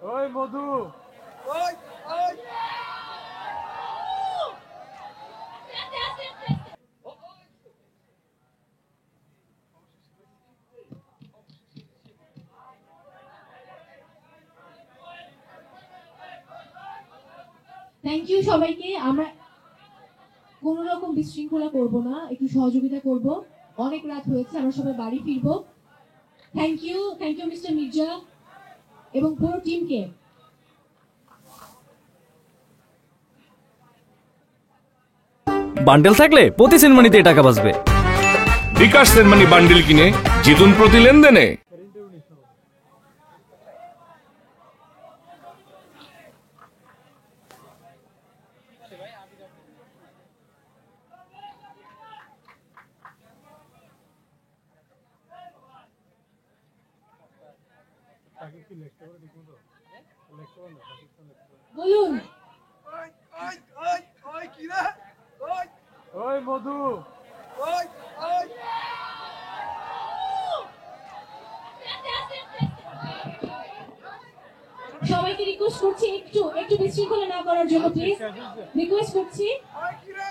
ওই মধু, ওই ওই থ্যাংক ইউ সবাইকে। আমরা কোনো রকম বিশৃঙ্খলা করব না, একটু সহযোগিতা করব। অনেক রাত হয়েছে, আমরা সবাই বাড়ি ফিরবো। থ্যাংক ইউ মিস্টার মির্জা এবং পুরো টিমকে। বান্ডেল থাকলে প্রতি সেনমানিতে টাকা বাঁচবে। বিকাশ সেনমানি বান্ডেল কিনে জিতুন প্রতি লেনদেনে। বলুন। ওই ওই ওই ওই কি রে? ওই ওই মধু, ওই ওই সবাইকে রিকোয়েস্ট করছি একটু একটু বিশৃঙ্খলা না করার জন্য, প্লিজ রিকোয়েস্ট করছি। ওই কি রে?